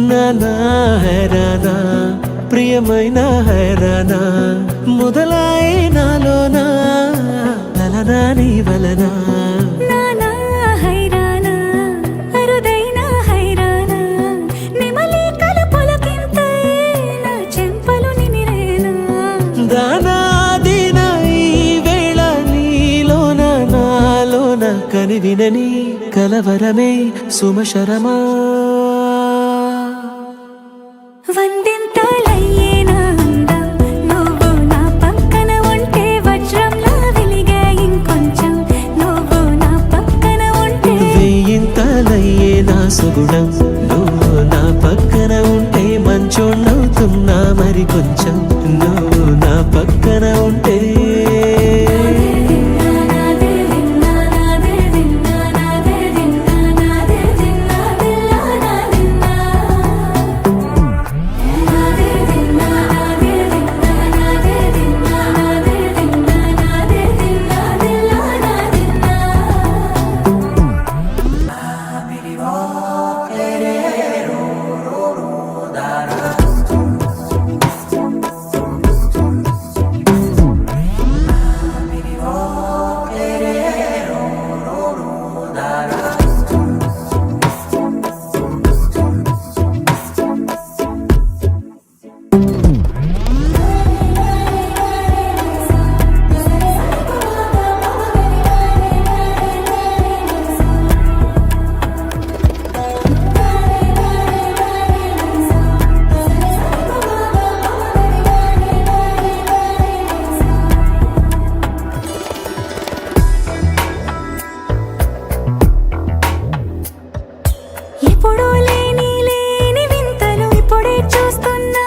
నానా హైరానా ప్రియమైన హైరానా మొదలాయి నాలోనా లలనా నీ వలనా నానా హైరానా అరుదైన హైరానా నిమలి కలుపులకింతై నా చెంపలు నిమిరేనా దానా దినా ఈ వేళ నీలోన నాలోన కనివినని కలవరమే సుమశరమా వందింతలయ్యేనా అందం నువ్వు నా పక్కన ఉంటే వజ్రంలా వెలిగే ఇంకొంచెం నువ్వు నా పక్కన ఉంటే వెయ్యింతలయ్యే నా సుగుణం నువ్వు నా పక్కన ఉంటే మంచోణ్ణవుతున్నా మరి కొంచెం నువ్వు నా పక్కన ఉంటే ఎప్పుడూ లేని వింతలు ఇప్పుడే చూస్తున్నా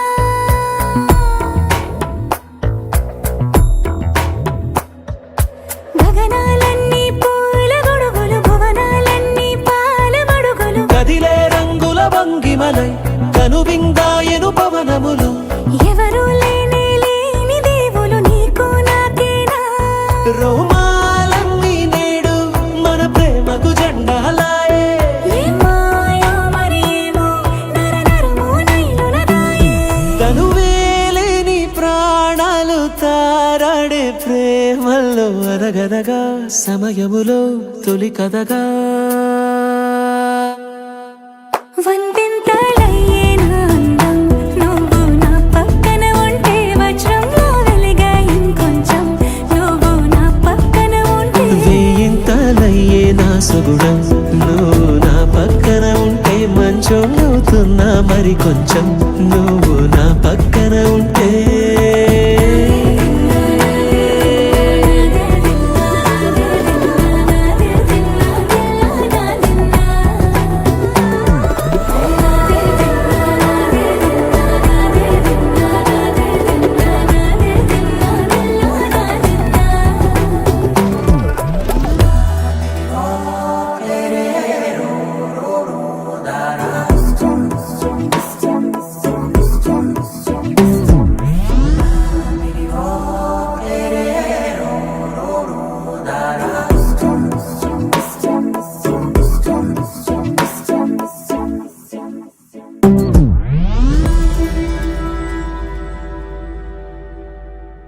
గగనాలన్నీ పూల గొడుగులు భువనాలన్నీ పాల మడుగులు కదిలే రంగుల భంగిమలై కనువిందాయను పవనములు ఎవరు లేని దేవులు నీకు నాకేనా రోమాలన్నీ నేడు మన ప్రేమకు జెండాలాయే మాయా మరేమో నరనరము నైలునదాయే తనువేలేని ప్రాణాలు తారాడే ప్రేమల్లో అనగనగా సమయములో తొలి కథగా వందింతలయ్యేనా అందం నువ్వు నా పక్కన ఉంటే వజ్రంలా వెలిగే ఇంకొంచెం నువ్వు నా పక్కన ఉంటే వెయ్యింతలయ్యే నా సుగుణం నువ్వు నా పక్కన ఉంటే మంచోణ్ణవుతున్నా మరి కొంచెం